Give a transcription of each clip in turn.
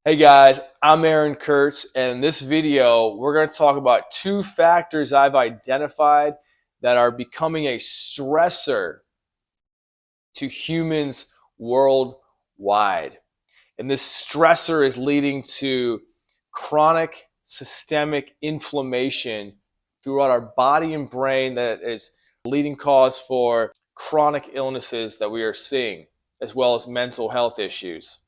Hey guys, I'm Aaron Kurtz, and in this video, we're going to talk about two factors I've identified that are becoming a stressor to humans worldwide. And this stressor is leading to chronic systemic inflammation throughout our body and brain that is the leading cause for chronic illnesses that we are seeing, as well as mental health issues.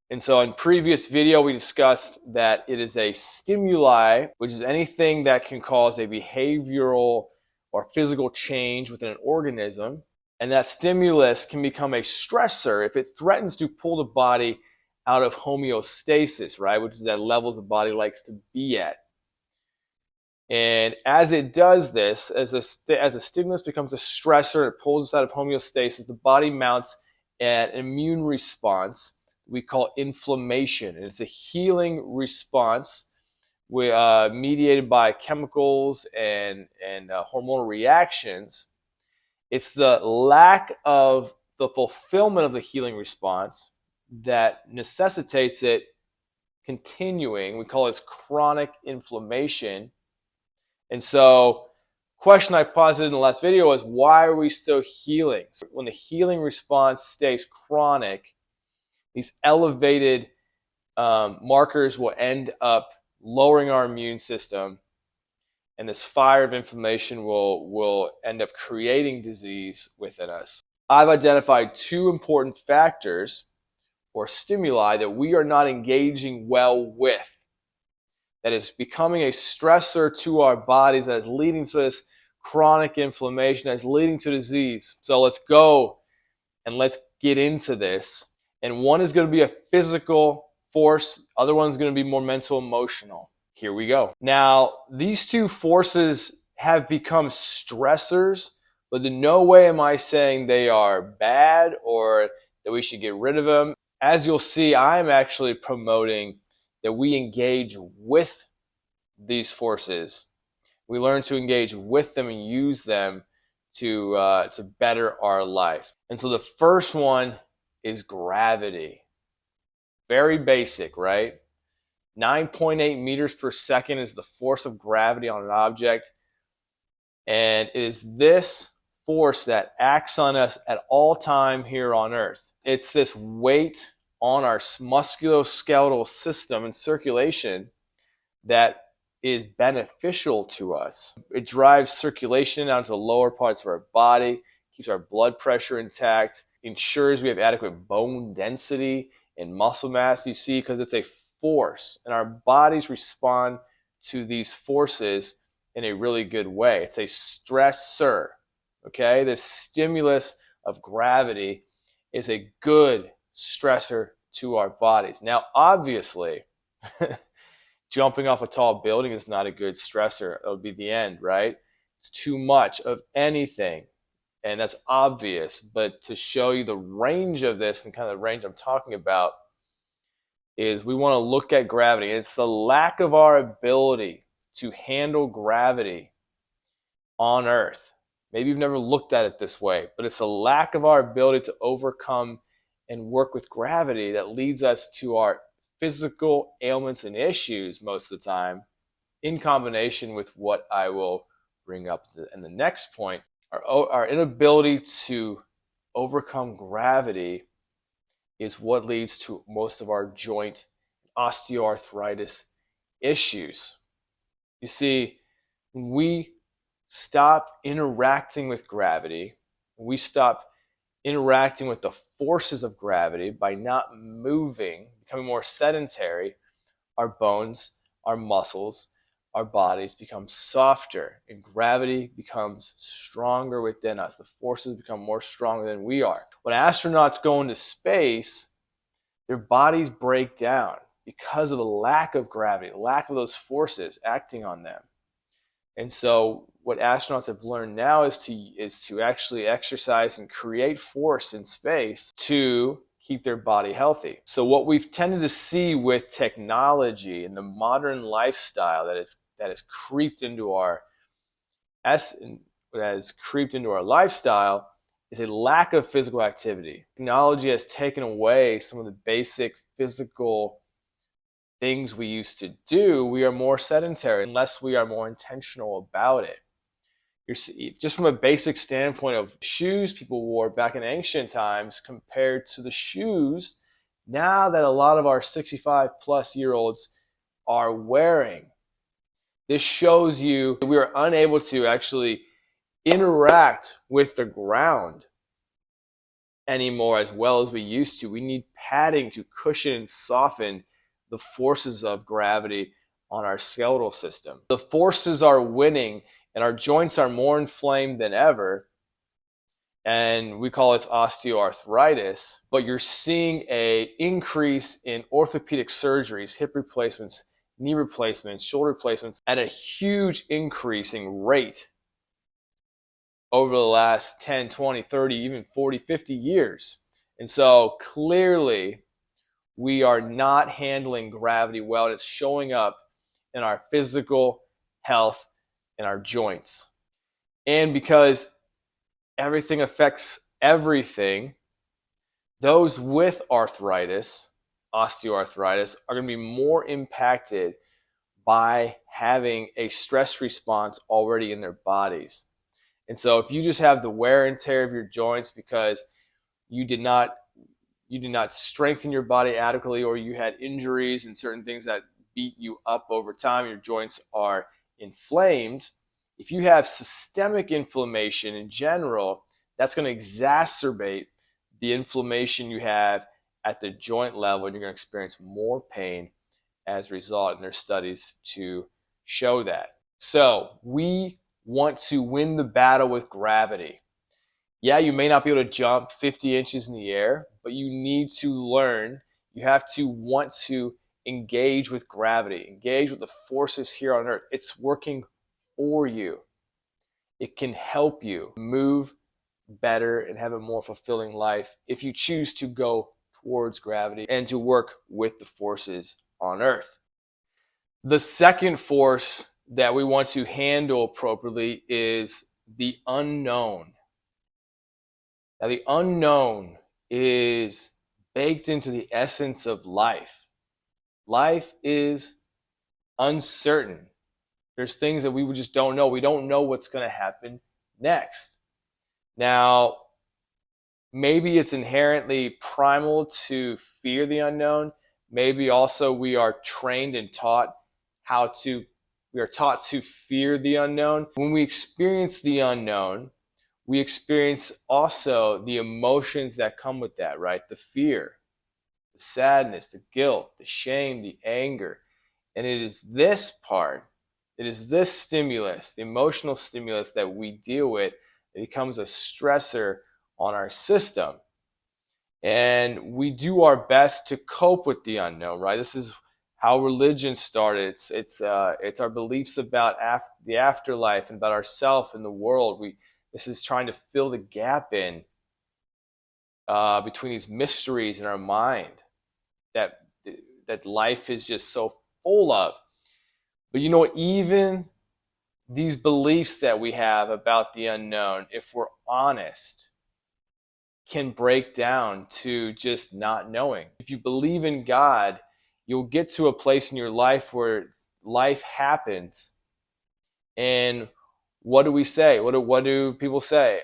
And so in previous video, we discussed that it is a stimuli, which is anything that can cause a behavioral or physical change within an organism. And that stimulus can become a stressor if it threatens to pull the body out of homeostasis, right? Which is at levels the body likes to be at. And as it does this, as a stimulus becomes a stressor, it pulls us out of homeostasis, the body mounts an immune response we call inflammation. And it's a healing response mediated by chemicals and hormonal reactions. It's the lack of the fulfillment of the healing response that necessitates it continuing. We call this chronic inflammation. And so, question I posited in the last video was, why are we still healing? So when the healing response stays chronic, these elevated markers will end up lowering our immune system, and this fire of inflammation will end up creating disease within us. I've identified two important factors or stimuli that we are not engaging well with, that is becoming a stressor to our bodies, that is leading to this chronic inflammation, that is leading to disease. So let's go and let's get into this. And one is going to be a physical force, other one's going to be more mental, emotional. Here we go. Now, these two forces have become stressors, but in no way am I saying they are bad or that we should get rid of them. As you'll see, I'm actually promoting that we engage with these forces. We learn to engage with them and use them to better our life. And so the first one is gravity. Very basic, right? 9.8 meters per second is the force of gravity on an object. And it is this force that acts on us at all time here on Earth. It's this weight on our musculoskeletal system and circulation that is beneficial to us. It drives circulation down to the lower parts of our body, keeps our blood pressure intact, ensures we have adequate bone density and muscle mass, you see, because it's a force, and our bodies respond to these forces in a really good way. It's a stressor, okay? The stimulus of gravity is a good stressor to our bodies. Now, obviously, jumping off a tall building is not a good stressor. It would be the end, right? It's too much of anything. And that's obvious, but to show you the range of this and kind of the range I'm talking about is we want to look at gravity. It's the lack of our ability to handle gravity on Earth. Maybe you've never looked at it this way, but it's the lack of our ability to overcome and work with gravity that leads us to our physical ailments and issues most of the time, in combination with what I will bring up in the next point. Our inability to overcome gravity is what leads to most of our joint osteoarthritis issues. You see, when we stop interacting with gravity, we stop interacting with the forces of gravity by not moving, becoming more sedentary, our bones, our muscles, our bodies become softer, and gravity becomes stronger within us. The forces become more stronger than we are. When astronauts go into space, their bodies break down because of a lack of gravity, lack of those forces acting on them. And so what astronauts have learned now is to actually exercise and create force in space to keep their body healthy. So what we've tended to see with technology and the modern lifestyle that has creeped into our lifestyle is a lack of physical activity. Technology has taken away some of the basic physical things we used to do, we are more sedentary unless we are more intentional about it. Just from a basic standpoint of shoes people wore back in ancient times compared to the shoes now that a lot of our 65 plus year olds are wearing. This shows you we are unable to actually interact with the ground anymore as well as we used to. We need padding to cushion and soften the forces of gravity on our skeletal system. The forces are winning and our joints are more inflamed than ever, and we call this osteoarthritis, but you're seeing an increase in orthopedic surgeries, hip replacements, knee replacements, shoulder replacements at a huge increasing rate over the last 10, 20, 30, even 40, 50 years. And so clearly we are not handling gravity well. It's showing up in our physical health and our joints. And because everything affects everything, those with arthritis, osteoarthritis, are going to be more impacted by having a stress response already in their bodies. And so if you just have the wear and tear of your joints because you did not strengthen your body adequately, or you had injuries and certain things that beat you up over time, your joints are inflamed. If you have systemic inflammation in general, that's going to exacerbate the inflammation you have at the joint level, and you're going to experience more pain as a result. And there's studies to show that. So we want to win the battle with gravity. Yeah, you may not be able to jump 50 inches in the air, but you need to learn. You have to want to engage with gravity, engage with the forces here on earth. It's working for you. It can help you move better and have a more fulfilling life if you choose to go towards gravity and to work with the forces on earth. The second force that we want to handle appropriately is the unknown. Now, the unknown is baked into the essence of life. Life is uncertain. There's things that we just don't know. We don't know what's going to happen next. Now, maybe it's inherently primal to fear the unknown. Maybe also we are trained and taught we are taught to fear the unknown. When we experience the unknown, we experience also the emotions that come with that, right? The fear, the sadness, the guilt, the shame, the anger. And it is this part, it is this stimulus, the emotional stimulus that we deal with, that becomes a stressor on our system. And we do our best to cope with the unknown, right? This is how religion started. It's our beliefs about the afterlife and about ourselves and the world. This is trying to fill the gap in between these mysteries in our mind that life is just so full of. But you know, even these beliefs that we have about the unknown, if we're honest, can break down to just not knowing. If you believe in God, you'll get to a place in your life where life happens. And what do we say? What do people say?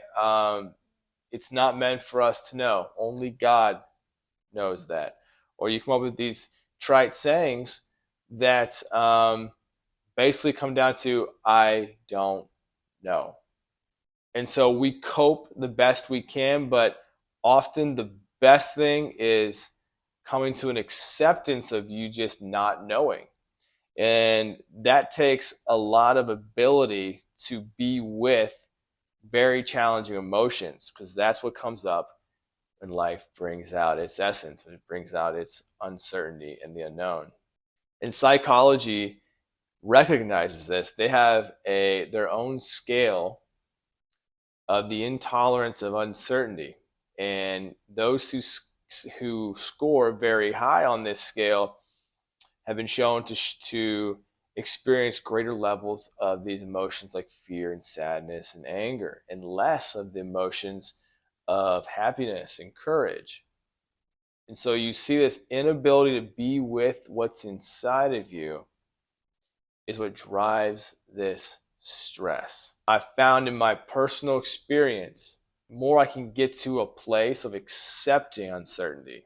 It's not meant for us to know. Only God knows that. Or you come up with these trite sayings that basically come down to, I don't know. And so we cope the best we can, but often the best thing is coming to an acceptance of you just not knowing. And that takes a lot of ability to be with very challenging emotions, because that's what comes up when life brings out its essence, when it brings out its uncertainty and the unknown. And psychology recognizes this. They have their own scale of the intolerance of uncertainty. And those who score very high on this scale have been shown to experience greater levels of these emotions like fear and sadness and anger, and less of the emotions of happiness and courage. And so you see this inability to be with what's inside of you is what drives this stress. I found in my personal experience, the more I can get to a place of accepting uncertainty,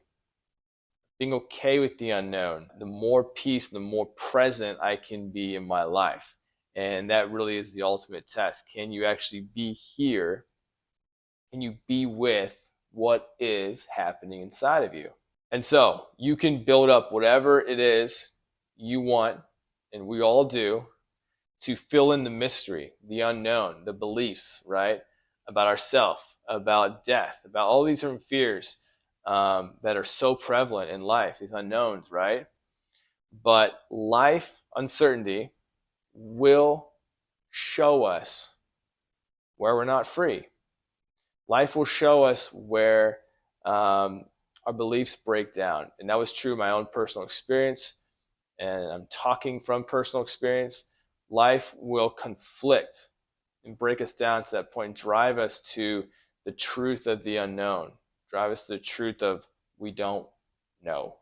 being okay with the unknown, the more peace, the more present I can be in my life. And that really is the ultimate test. Can you actually be here? Can you be with what is happening inside of you? And so you can build up whatever it is you want, and we all do, to fill in the mystery, the unknown, the beliefs, right? About ourself, about death, about all these different fears that are so prevalent in life, these unknowns, right? But life uncertainty will show us where we're not free. Life will show us where our beliefs break down. And that was true in my own personal experience. And I'm talking from personal experience. Life will conflict and break us down to that point, drive us to the truth of the unknown, drive us to the truth of we don't know.